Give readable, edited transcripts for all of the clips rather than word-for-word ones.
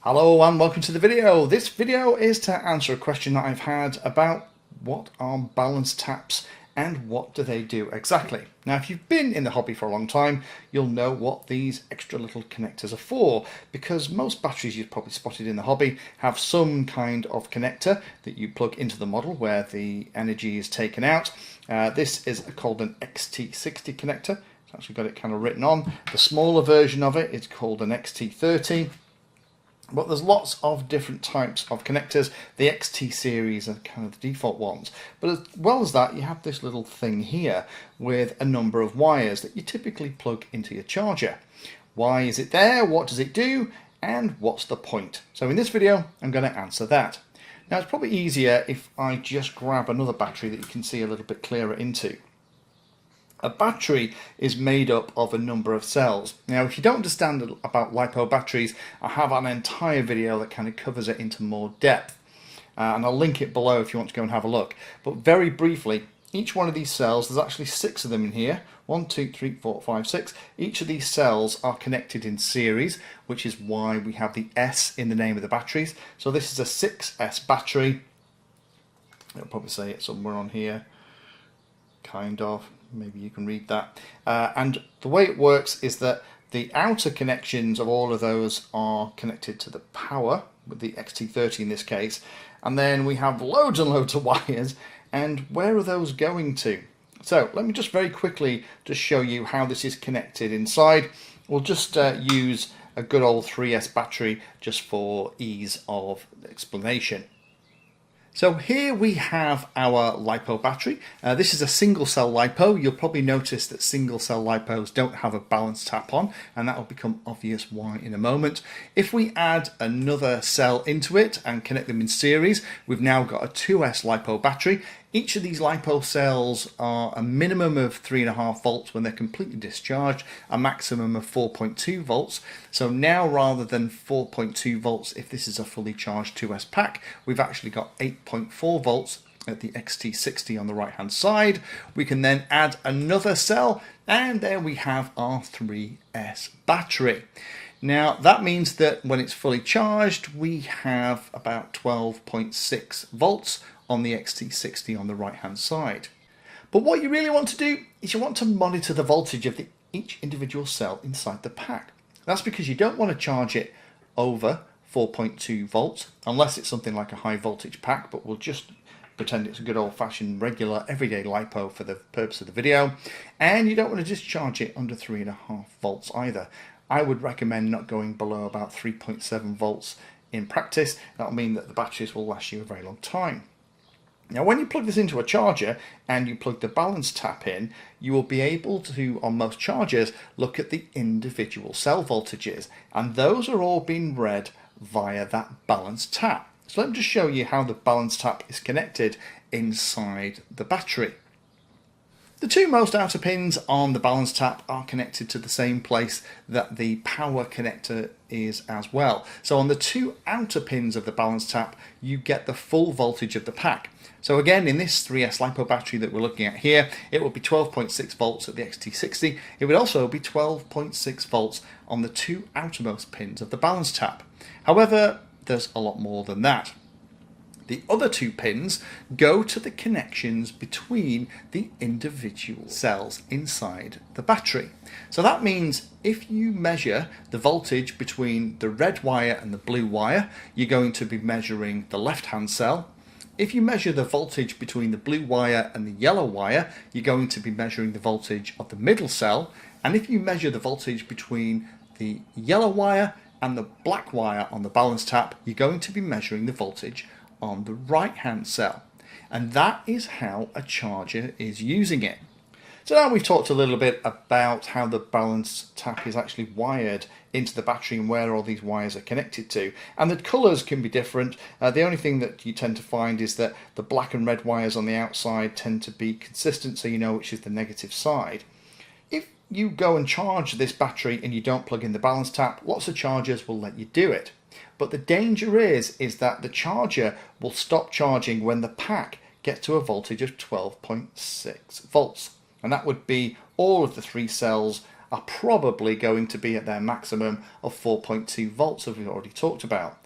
Hello and welcome to the video. This video is to answer a question that I've had about what are balance taps and what do they do exactly. Now, if you've been in the hobby for a long time, you'll know what these extra little connectors are for, because most batteries you've probably spotted in the hobby have some kind of connector that you plug into the model where the energy is taken out. This is called an XT60 connector. It's actually got it kind of written on. The smaller version of it is called an XT30. But there's lots of different types of connectors. The XT series are kind of the default ones. But as well as that, you have this little thing here with a number of wires that you typically plug into your charger. Why is it there? What does it do? And what's the point? So in this video, I'm going to answer that. Now, it's probably easier if I just grab another battery that you can see a little bit clearer into. A battery is made up of a number of cells. Now, if you don't understand about LiPo batteries, I have an entire video that kind of covers it into more depth. And I'll link it below if you want to go and have a look. But very briefly, each one of these cells, there's actually 6 of them in here. 1, 2, 3, 4, 5, 6. Each of these cells are connected in series, which is why we have the S in the name of the batteries. So this is a 6S battery. I'll probably say it somewhere on here. Kind of. Maybe you can read that. And the way it works is that the outer connections of all of those are connected to the power, with the XT30 in this case. And then we have loads and loads of wires. And where are those going to? So let me just very quickly just show you how this is connected inside. We'll just use a good old 3S battery just for ease of explanation. So here we have our LiPo battery. This is a single cell LiPo. You'll probably notice that single cell LiPos don't have a balance tap on, and that will become obvious why in a moment. If we add another cell into it and connect them in series, we've now got a 2S LiPo battery. Each of these LiPo cells are a minimum of 3.5 volts when they're completely discharged, a maximum of 4.2 volts. So now, rather than 4.2 volts if this is a fully charged 2S pack, we've actually got 8.4 volts at the XT60 on the right hand side. We can then add another cell, and there we have our 3S battery. Now that means that when it's fully charged, we have about 12.6 volts on the XT60 on the right hand side. But what you really want to do is you want to monitor the voltage of each individual cell inside the pack. That's because you don't want to charge it over 4.2 volts unless it's something like a high voltage pack, but we'll just pretend it's a good old-fashioned regular everyday LiPo for the purpose of the video. And you don't want to discharge it under 3.5 volts either. I would recommend not going below about 3.7 volts in practice. That'll mean that the batteries will last you a very long time. Now, when you plug this into a charger and you plug the balance tap in, you will be able to, on most chargers, look at the individual cell voltages, and those are all being read via that balance tap. So let me just show you how the balance tap is connected inside the battery. The two most outer pins on the balance tap are connected to the same place that the power connector is as well. So on the two outer pins of the balance tap, you get the full voltage of the pack. So again, in this 3S LiPo battery that we're looking at here, it will be 12.6 volts at the XT60. It would also be 12.6 volts on the two outermost pins of the balance tap. However, there's a lot more than that. The other two pins go to the connections between the individual cells inside the battery. So that means if you measure the voltage between the red wire and the blue wire, you're going to be measuring the left-hand cell. If you measure the voltage between the blue wire and the yellow wire, you're going to be measuring the voltage of the middle cell. And if you measure the voltage between the yellow wire and the black wire on the balance tap, you're going to be measuring the voltage on the right hand cell. And that is how a charger is using it. So now we've talked a little bit about how the balance tap is actually wired into the battery and where all these wires are connected to. And the colours can be different. The only thing that you tend to find is that the black and red wires on the outside tend to be consistent, so you know which is the negative side. If you go and charge this battery and you don't plug in the balance tap, lots of chargers will let you do it. But the danger is that the charger will stop charging when the pack gets to a voltage of 12.6 volts. And that would be all of the 3 cells are probably going to be at their maximum of 4.2 volts, as we've already talked about.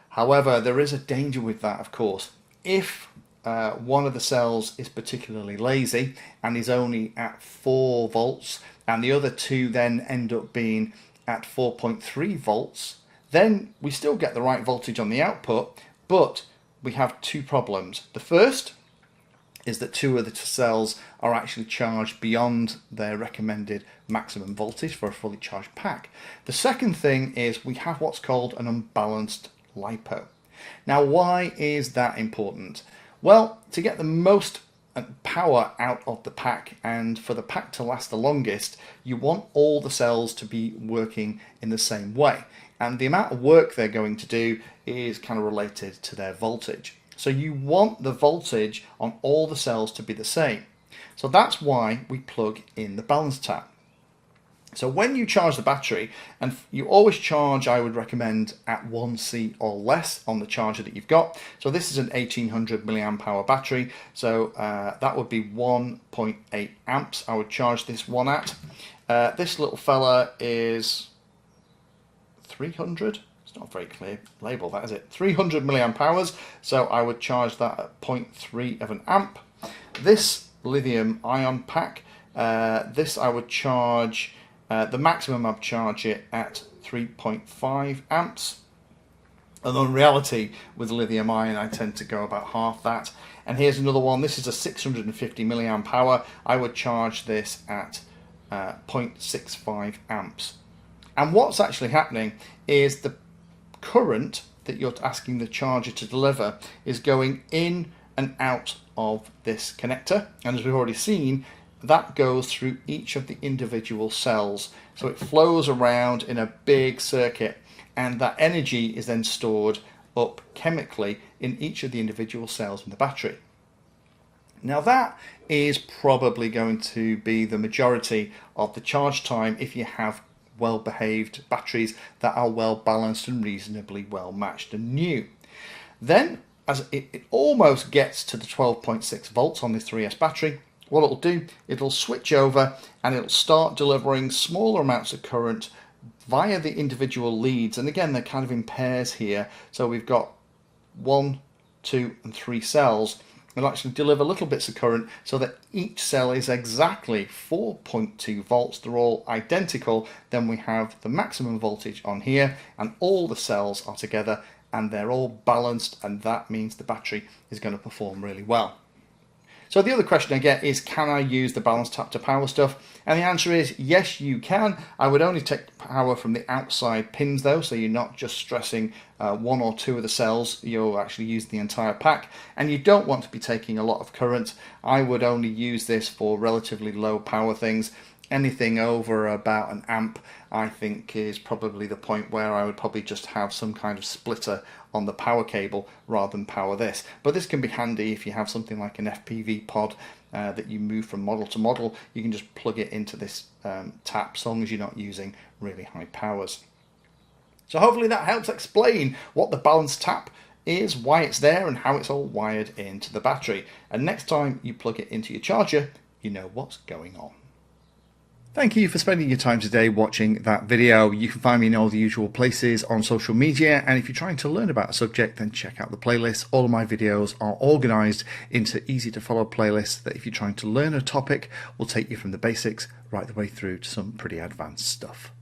However, there is a danger with that, of course. If one of the cells is particularly lazy and is only at 4 volts, and the other two then end up being at 4.3 volts, then we still get the right voltage on the output, but we have two problems. The first is that two of the cells are actually charged beyond their recommended maximum voltage for a fully charged pack. The second thing is we have what's called an unbalanced LiPo. Now, why is that important? Well, to get the most power out of the pack and for the pack to last the longest, you want all the cells to be working in the same way. And the amount of work they're going to do is kind of related to their voltage. So you want the voltage on all the cells to be the same. So that's why we plug in the balance tap. So when you charge the battery, and you always charge, I would recommend at 1C or less on the charger that you've got. So this is an 1800 milliamp hour battery. So that would be 1.8 amps. I would charge this one at. This little fella is 300. It's not a very clear label, that is it. 300 milliamp hours. So I would charge that at 0.3 of an amp. This lithium ion pack, this I would charge. The maximum I've charged it at 3.5 amps. And in reality, with lithium ion, I tend to go about half that. And here's another one. This is a 650 milliamp hour. I would charge this at 0.65 amps. And what's actually happening is the current that you're asking the charger to deliver is going in and out of this connector. And as we've already seen, that goes through each of the individual cells. So it flows around in a big circuit, and that energy is then stored up chemically in each of the individual cells in the battery. Now that is probably going to be the majority of the charge time if you have well-behaved batteries that are well balanced and reasonably well matched and new. Then as it almost gets to the 12.6 volts on this 3S battery, what it'll do, it'll switch over and it'll start delivering smaller amounts of current via the individual leads. And again, they're kind of in pairs here. So we've got 1, 2 and 3 cells. It'll actually deliver little bits of current so that each cell is exactly 4.2 volts. They're all identical. Then we have the maximum voltage on here, and all the cells are together and they're all balanced, and that means the battery is going to perform really well. So the other question I get is, can I use the balance tap to power stuff? And the answer is yes, you can. I would only take power from the outside pins though, so you're not just stressing 1 or 2 of the cells, you'll actually use the entire pack. And you don't want to be taking a lot of current. I would only use this for relatively low power things. Anything over about an amp, I think, is probably the point where I would probably just have some kind of splitter on the power cable rather than power this. But this can be handy if you have something like an FPV pod that you move from model to model. You can just plug it into this tap, so long as you're not using really high powers. So hopefully that helps explain what the balance tap is, why it's there, and how it's all wired into the battery. And next time you plug it into your charger, you know what's going on. Thank you for spending your time today watching that video. You can find me in all the usual places on social media, and if you're trying to learn about a subject, then check out the playlist. All of my videos are organised into easy to follow playlists that, if you're trying to learn a topic, will take you from the basics right the way through to some pretty advanced stuff.